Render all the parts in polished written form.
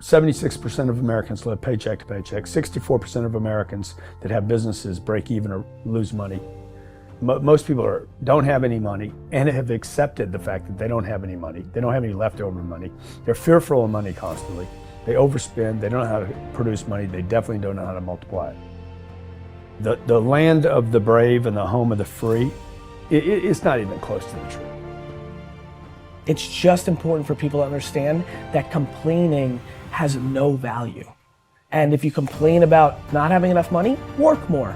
76% of Americans live paycheck to paycheck. 64% of Americans that have businesses break even or lose money. Most people don't have any money and have accepted the fact that they don't have any money. They don't have any leftover money. They're fearful of money constantly. They overspend. They don't know how to produce money. They definitely don't know how to multiply it. The land of the brave and the home of the free, it's not even close to the truth. It's just important for people to understand that complaining has no value. And if you complain about not having enough money, work more.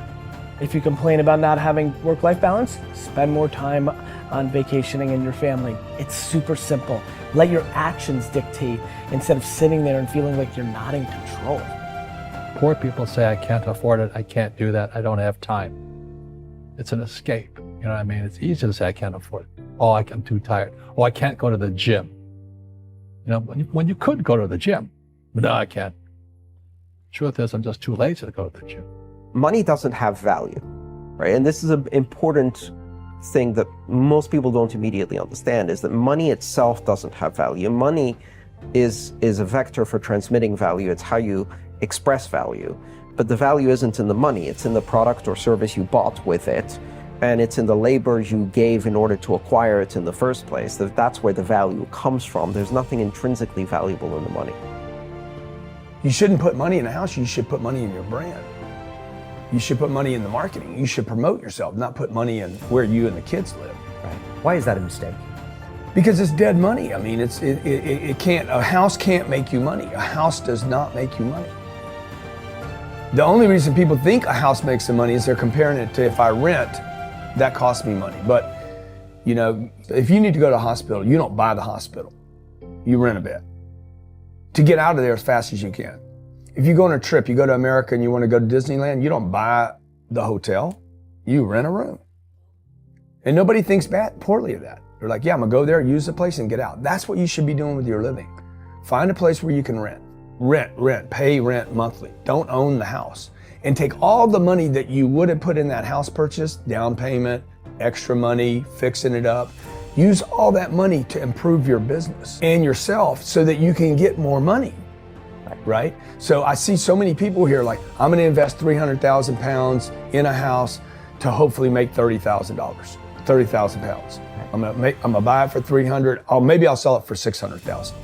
If you complain about not having work-life balance, spend more time on vacationing in your family. It's super simple. Let your actions dictate instead of sitting there and feeling like you're not in control. Poor people say, I can't afford it, I can't do that, I don't have time. It's an escape, you know what I mean? It's easy to say, I can't afford it. Oh, I'm too tired. Oh, I can't go to the gym. You know, when you could go to the gym, but no, I can't. Truth is, I'm just too lazy to go to the gym. Money doesn't have value, right? And this is an important thing that most people don't immediately understand, is that money itself doesn't have value. Money is a vector for transmitting value. It's how you express value. But the value isn't in the money. It's in the product or service you bought with it. And it's in the labor you gave in order to acquire it in the first place. That's where the value comes from. There's nothing intrinsically valuable in the money. You shouldn't put money in a house. You should put money in your brand. You should put money in the marketing. You should promote yourself, not put money in where you and the kids live. Right. Why is that a mistake? Because it's dead money. I mean, it can't. A house can't make you money. A house does not make you money. The only reason people think a house makes them money is they're comparing it to, if I rent, that costs me money. But, you know, if you need to go to a hospital, you don't buy the hospital. You rent a bed to get out of there as fast as you can. If you go on a trip, you go to America and you want to go to Disneyland, you don't buy the hotel, you rent a room. And nobody thinks poorly of that. They're like, yeah, I'm gonna go there, use the place and get out. That's what you should be doing with your living. Find a place where you can rent, pay rent monthly. Don't own the house. And take all the money that you would have put in that house purchase, down payment, extra money, fixing it up. Use all that money to improve your business and yourself so that you can get more money. Right? So I see so many people here like, I'm gonna invest 300,000 pounds in a house to hopefully make $30,000, 30,000 pounds. I'm gonna buy it for 300, maybe I'll sell it for 600,000.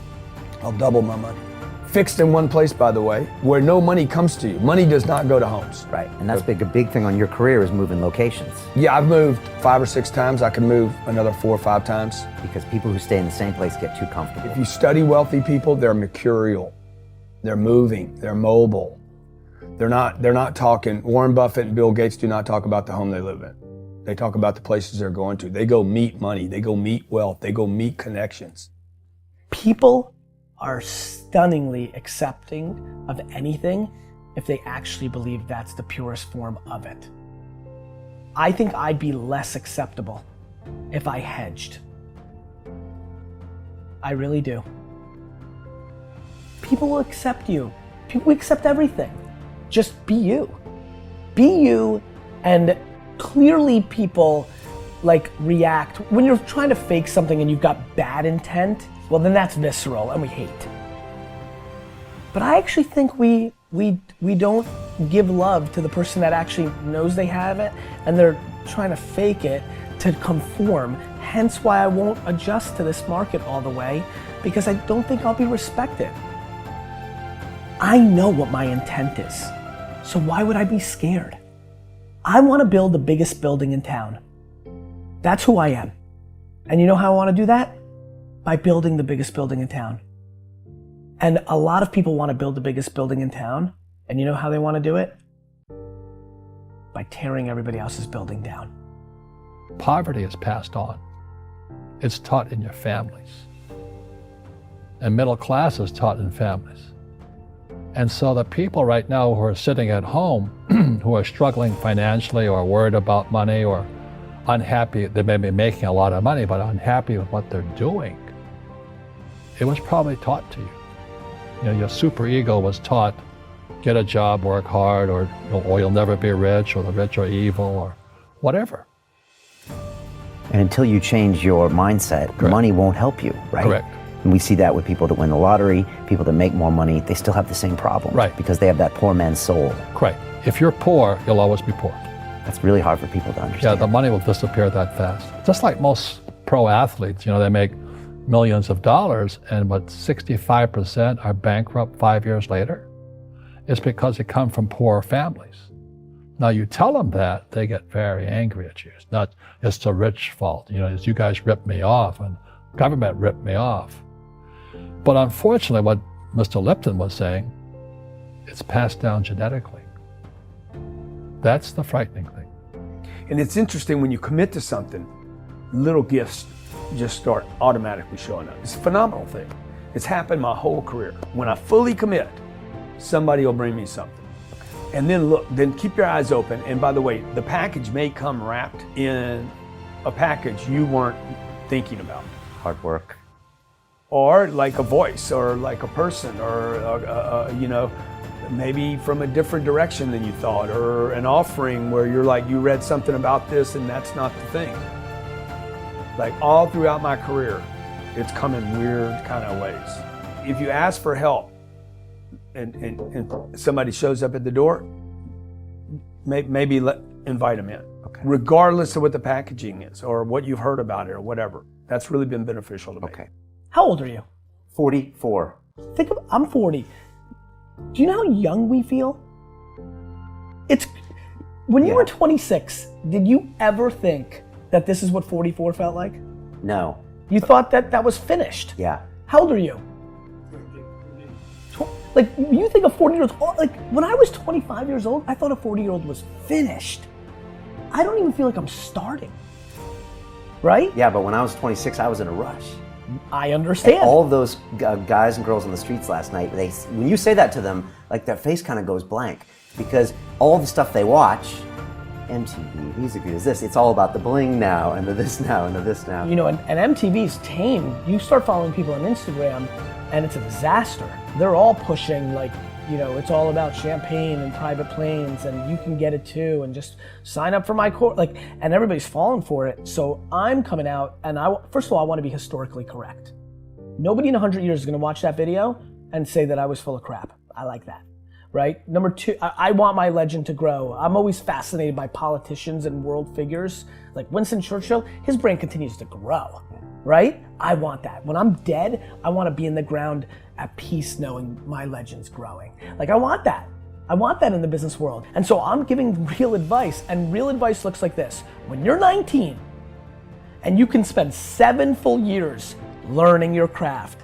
I'll double my money. Fixed in one place, by the way, where no money comes to you. Money does not go to homes. Right, and that's a big thing on your career is moving locations. Yeah, I've moved 5 or 6 times. I can move another 4 or 5 times. Because people who stay in the same place get too comfortable. If you study wealthy people, they're mercurial. They're moving, they're mobile. They're not talking, Warren Buffett and Bill Gates do not talk about the home they live in. They talk about the places they're going to. They go meet money, they go meet wealth, they go meet connections. People are stunningly accepting of anything if they actually believe that's the purest form of it. I think I'd be less acceptable if I hedged. I really do. People will accept you. People accept everything. Just be you. Be you, and clearly people like react. When you're trying to fake something and you've got bad intent, well then that's visceral and we hate. But I actually think we don't give love to the person that actually knows they have it and they're trying to fake it to conform. Hence why I won't adjust to this market all the way, because I don't think I'll be respected. I know what my intent is, so why would I be scared? I want to build the biggest building in town. That's who I am. And you know how I want to do that? By building the biggest building in town. And a lot of people want to build the biggest building in town, and you know how they want to do it? By tearing everybody else's building down. Poverty is passed on. It's taught in your families. And middle class is taught in families. And so the people right now who are sitting at home, who are struggling financially or worried about money or unhappy, they may be making a lot of money, but unhappy with what they're doing, it was probably taught to you. You know, your super ego was taught, get a job, work hard, or you'll never be rich, or the rich are evil, or whatever. And until you change your mindset, Correct. Money won't help you, right? Correct. And we see that with people that win the lottery, people that make more money, they still have the same problem. Right. Because they have that poor man's soul. Right. If you're poor, you'll always be poor. That's really hard for people to Yeah, understand. the money will disappear that fast. Just like most pro athletes, they make millions of dollars, and but 65% are bankrupt 5 years later. It's because they come from poor families. Now you tell them that, they get very angry at you. It's not, it's the rich fault. It's you guys ripped me off and government ripped me off. But unfortunately, what Mr. Lipton was saying, it's passed down genetically. That's the frightening thing. And it's interesting when you commit to something, little gifts just start automatically showing up. It's a phenomenal thing. It's happened my whole career. When I fully commit, somebody will bring me something. And then look, then keep your eyes open. And by the way, the package may come wrapped in a package you weren't thinking about. Hard work. Or like a voice, or like a person, or maybe from a different direction than you thought, or an offering where you're like, you read something about this and that's not the thing. Like all throughout my career, it's come in weird kind of ways. If you ask for help and somebody shows up at the door, maybe invite them in. Okay. Regardless of what the packaging is or what you've heard about it or whatever. That's really been beneficial to me. Okay. How old are you? 44. I'm 40. Do you know how young we feel? When you were 26, did you ever think that this is what 44 felt like? No. You thought that was finished. Yeah. How old are you? Like, you think a 40-year-old, like when I was 25 years old, I thought a 40-year-old was finished. I don't even feel like I'm starting. Right? Yeah, but when I was 26, I was in a rush. I understand. All of those guys and girls on the streets last night, when you say that to them, like their face kind of goes blank because all the stuff they watch, MTV, music videos, this, it's all about the bling now and the this now and the this now. And MTV's tame. You start following people on Instagram and it's a disaster. They're all pushing it's all about champagne and private planes and you can get it too and just sign up for my course. And everybody's falling for it. So I'm coming out and first of all, I want to be historically correct. Nobody in 100 years is going to watch that video and say that I was full of crap. I like that, right? Number two, I want my legend to grow. I'm always fascinated by politicians and world figures. Like Winston Churchill, his brain continues to grow, right? I want that. When I'm dead, I want to be in the ground at peace knowing my legend's growing. I want that. I want that in the business world. And so I'm giving real advice, and real advice looks like this. When you're 19 and you can spend 7 full years learning your craft,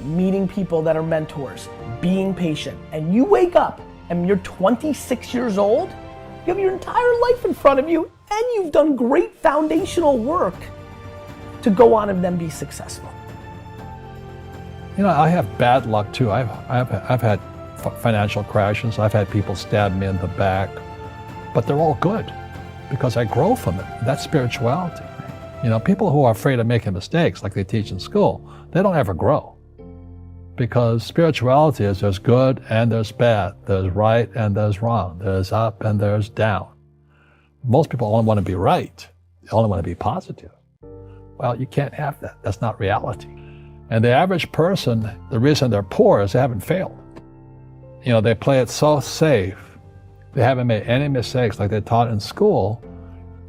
meeting people that are mentors, being patient, and you wake up and you're 26 years old, you have your entire life in front of you and you've done great foundational work to go on and then be successful. I have bad luck too. I've had financial crashes. I've had people stab me in the back, but they're all good because I grow from it. That's spirituality. People who are afraid of making mistakes, like they teach in school, they don't ever grow. Because spirituality is there's good and there's bad, there's right and there's wrong, there's up and there's down. Most people only want to be right. They only want to be positive. Well, you can't have that. That's not reality. And the average person, the reason they're poor is they haven't failed. They play it so safe. They haven't made any mistakes like they're taught in school.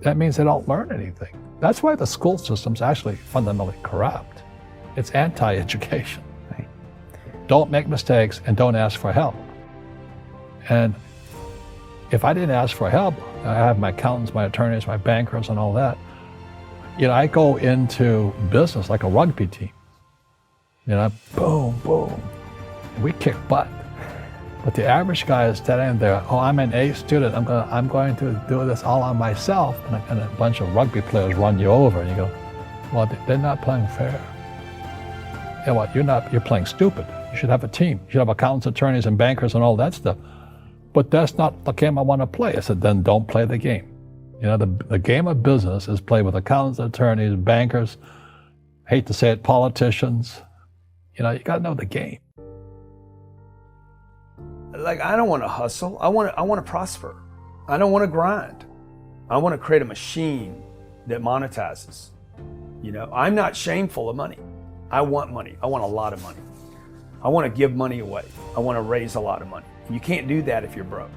That means they don't learn anything. That's why the school system's actually fundamentally corrupt. It's anti-education. Right. Don't make mistakes and don't ask for help. And if I didn't ask for help, I have my accountants, my attorneys, my bankers and all that. I go into business like a rugby team. Boom, boom. We kick butt. But the average guy is standing there, I'm an A student, I'm going to do this all on myself. And a bunch of rugby players run you over and you go, well, they're not playing fair. Yeah, what, you're playing stupid. You should have a team. You should have accountants, attorneys, and bankers and all that stuff. But that's not the game I want to play. I said, then don't play the game. The game of business is played with accountants, attorneys, bankers, hate to say it, politicians. You got to know the game. I don't want to hustle. I want to prosper. I don't want to grind. I want to create a machine that monetizes. I'm not shameful of money. I want money. I want a lot of money. I want to give money away. I want to raise a lot of money. You can't do that if you're broke.